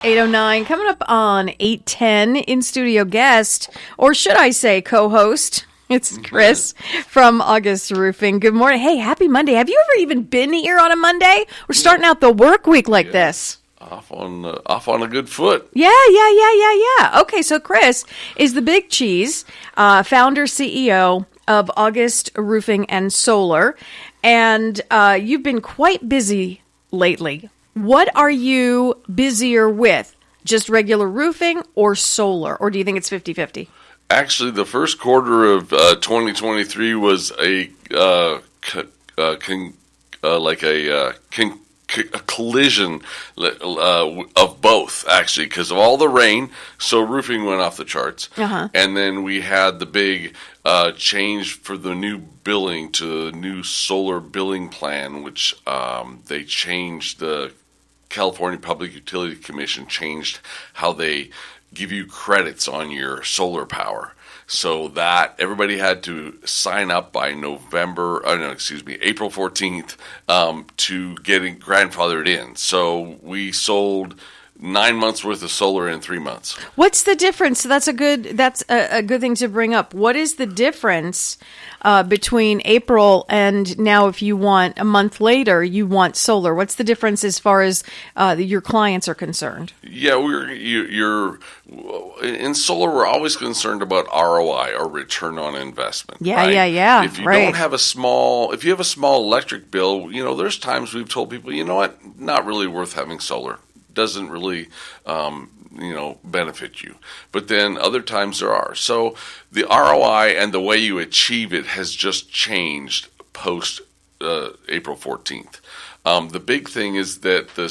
8:09 coming up on 8:10 in studio guest, or should I say co-host. It's Chris from August Roofing. Good morning. Hey, happy Monday. Have you ever even been here on a Monday? We're starting out the work week like this. Off on a good foot. Yeah. Okay, so Chris is the big cheese, founder, CEO of August Roofing and Solar, and you've been quite busy lately. What are you busier with? Just regular roofing or solar? Or do you think it's 50-50? Actually, the first quarter of 2023 was a collision of both, actually, because of all the rain. So roofing went off the charts. And then we had the big change for the new billing to the new solar billing plan, which they changed. The California Public Utility Commission changed how they give you credits on your solar power, so that everybody had to sign up by April 14th to getting grandfathered in. So we sold 9 months worth of solar in 3 months. What's the difference? That's a good thing to bring up. What is the difference between April and now? If you want a month later, you want solar. What's the difference as far as your clients are concerned? Yeah, you're in solar. We're always concerned about ROI, or return on investment. Yeah, right? yeah. If you don't have if you have a small electric bill, there's times we've told people, you know what, not really worth having solar. Doesn't really, benefit you. But then other times there are. So the ROI and the way you achieve it has just changed post April 14th. The big thing is that the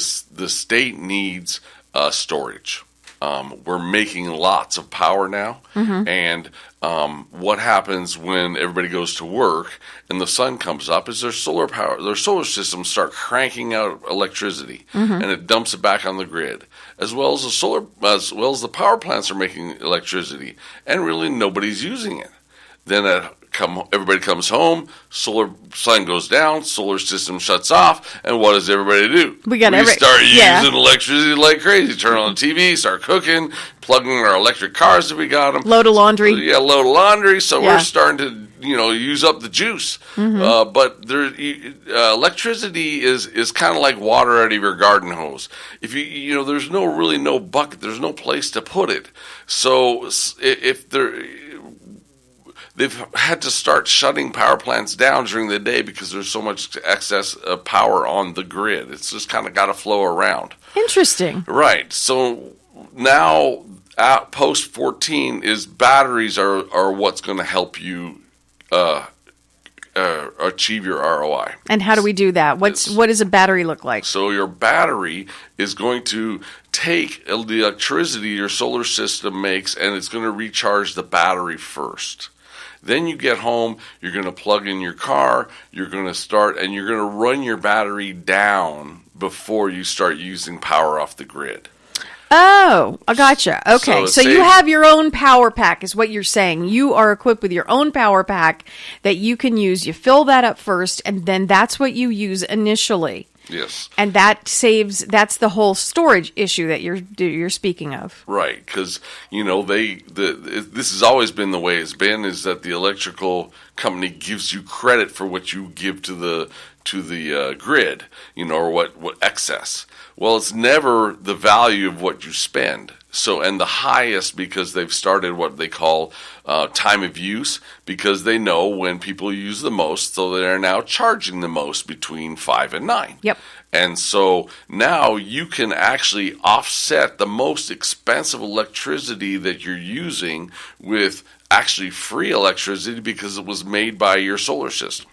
state needs storage. We're making lots of power now, and what happens when everybody goes to work and the sun comes up is their solar systems start cranking out electricity, and it dumps it back on the grid, as well as the power plants are making electricity, and really nobody's using it. Then everybody comes home, sun goes down, solar system shuts off, and what does everybody do? We start using electricity like crazy. Turn on the TV, start cooking, plugging our electric cars if we got them. Load of laundry. Load of laundry. So we're starting to use up the juice. But electricity is kind of like water out of your garden hose. If there's no bucket, there's no place to put it. So they've had to start shutting power plants down during the day because there's so much excess power on the grid. It's just kind of got to flow around. Interesting. Right. So now, post 14 is batteries are what's going to help you achieve your ROI. And how do we do that? What does a battery look like? So your battery is going to take the electricity your solar system makes, and it's going to recharge the battery first. Then you get home, you're going to plug in your car, you're going to start, and you're going to run your battery down before you start using power off the grid. Oh, I gotcha. Okay, so you have your own power pack is what you're saying. You are equipped with your own power pack that you can use. You fill that up first, and then that's what you use initially. Yes. And that's the whole storage issue that you're speaking of. Right, because this has always been the way it's been, is that the electrical company gives you credit for what you give to the grid, or what excess. Well, it's never the value of what you spend. So, and the highest, because they've started what they call time of use, because they know when people use the most, so they're now charging the most between 5 and 9. Yep. And so now you can actually offset the most expensive electricity that you're using with actually free electricity because it was made by your solar system.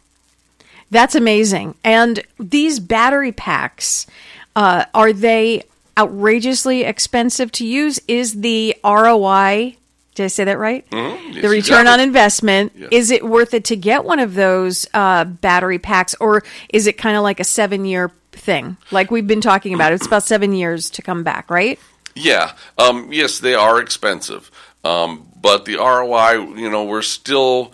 That's amazing. And these battery packs, are they outrageously expensive to use? Is the ROI, did I say that right? Mm-hmm. Yes, the return on investment, is it worth it to get one of those battery packs, or is it kind of like a 7-year thing? Like we've been talking about, it's about 7 years to come back, right? Yeah. Yes, they are expensive. But the ROI, we're still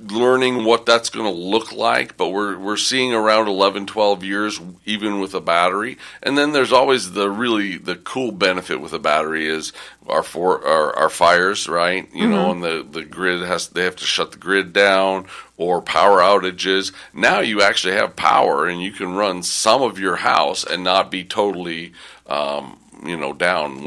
learning what that's going to look like, but we're seeing around 11, 12 years even with a battery. And then there's always the cool benefit with a battery is our fires, right? You know, and the grid they have to shut the grid down, or power outages. Now you actually have power and you can run some of your house and not be totally down.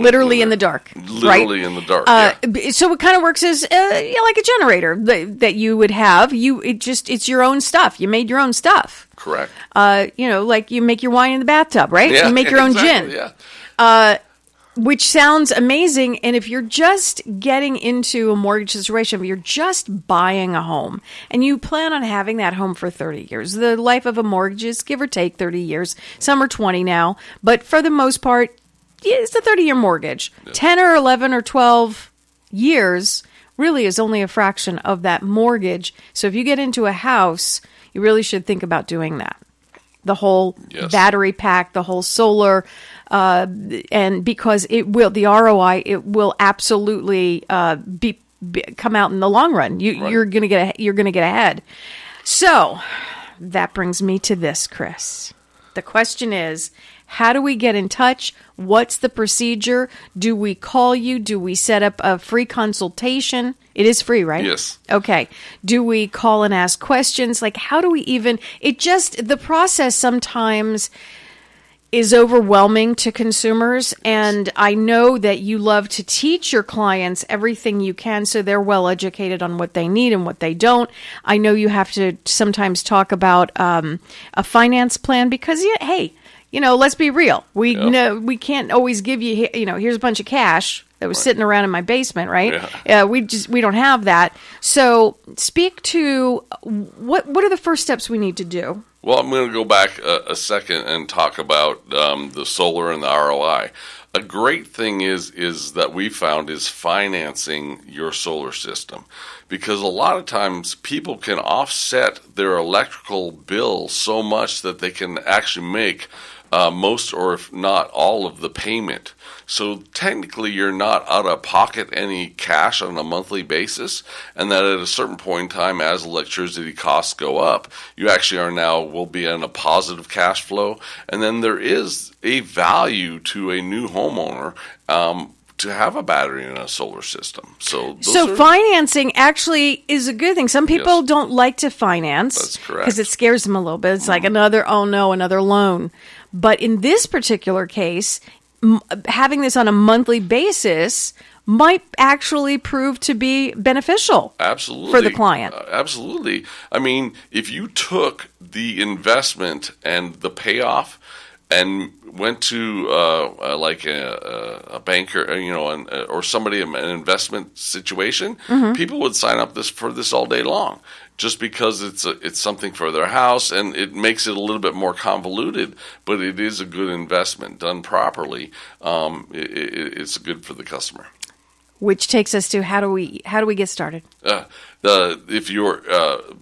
Literally in the dark. Literally in the dark, yeah. So it kind of works as like a generator that you would have. It's your own stuff. You made your own stuff. Correct. Like you make your wine in the bathtub, right? Yeah, you make your own gin. Yeah. Which sounds amazing. And if you're just getting into a mortgage situation, if you're just buying a home and you plan on having that home for 30 years, the life of a mortgage is give or take 30 years. Some are 20 now, but for the most part, it's a 30-year mortgage. Yeah. 10 or 11 or 12 years really is only a fraction of that mortgage. So if you get into a house, you really should think about doing that. The whole battery pack, the whole solar, and because the ROI, it will absolutely come out in the long run. You're gonna get ahead. So that brings me to this, Chris. The question is, how do we get in touch? What's the procedure? Do we call you? Do we set up a free consultation? It is free, right? Yes. Okay. Do we call and ask questions? Like, how do we the process sometimes is overwhelming to consumers. And I know that you love to teach your clients everything you can so they're well educated on what they need and what they don't. I know you have to sometimes talk about a finance plan because, hey, let's be real. We know we can't always give you, here's a bunch of cash that was sitting around in my basement, right? Yeah. We don't have that. So speak to what are the first steps we need to do? Well, I'm going to go back a second and talk about the solar and the ROI. A great thing is that we found is financing your solar system, because a lot of times people can offset their electrical bill so much that they can actually make most or if not all of the payment. So technically you're not out of pocket any cash on a monthly basis, and that at a certain point in time as electricity costs go up, you actually will be in a positive cash flow. And then there is a value to a new homeowner to have a battery in a solar system. So financing actually is a good thing. Some people don't like to finance. That's correct. Because it scares them a little bit. It's like another loan. But in this particular case, having this on a monthly basis might actually prove to be beneficial for the client. Absolutely. I mean, if you took the investment and the payoff and went to like a banker, or somebody in an investment situation, people would sign up for this all day long, just because it's something for their house, and it makes it a little bit more convoluted, but it is a good investment done properly. It's good for the customer. Which takes us to how do we get started? If you're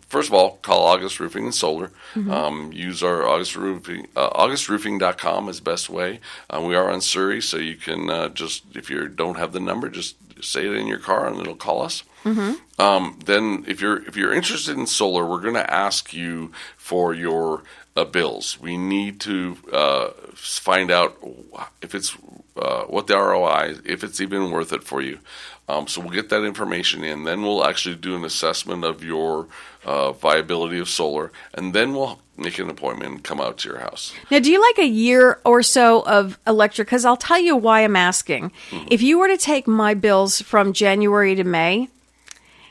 first of all, call August Roofing and Solar. Use our August Roofing. AugustRoofing.com is the best way. We are on Surrey, so you can just, if you don't have the number, just say it in your car and it'll call us. Then if you're interested in solar, we're going to ask you for your bills. We need to find out if it's what the ROI, if it's even worth it for you. So we'll get that information in. Then we'll actually do an assessment of your viability of solar, and then we'll make an appointment and come out to your house. Now, do you like a year or so of electric? Because I'll tell you why I'm asking. If you were to take my bills from January to May,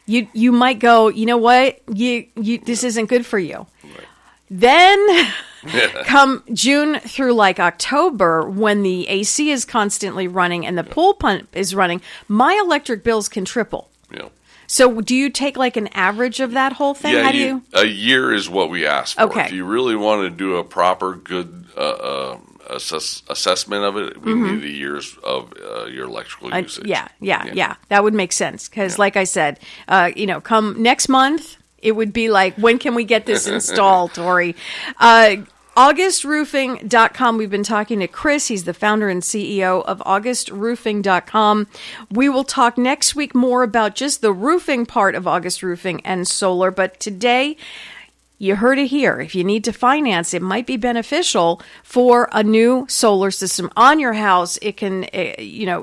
you might go, you know what, this isn't good for you. Right. Then come June through like October, when the AC is constantly running and the pool pump is running, my electric bills can triple. Yeah. So do you take like an average of that whole thing? Yeah, a year is what we ask for. Okay. If you really want to do a proper, good assessment of it, we need a year's of your electrical usage. Yeah. That would make sense. Because like I said, come next month, it would be like, when can we get this installed, Tori? AugustRoofing.com. We've been talking to Chris. He's the founder and CEO of AugustRoofing.com. We will talk next week more about just the roofing part of August Roofing and Solar. But today, you heard it here. If you need to finance, it might be beneficial for a new solar system on your house. It can,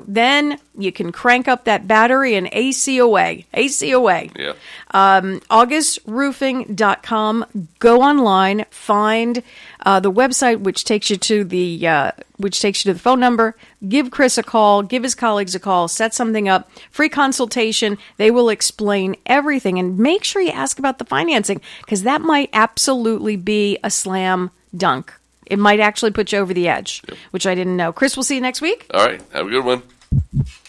then you can crank up that battery and AC away. AC away. Yeah. AugustRoofing.com. Go online, find the website, which takes you to the phone number. Give Chris a call. Give his colleagues a call. Set something up. Free consultation. They will explain everything, and make sure you ask about the financing, because that might absolutely be a slam dunk. It might actually put you over the edge, which I didn't know. Chris, we'll see you next week. All right. Have a good one.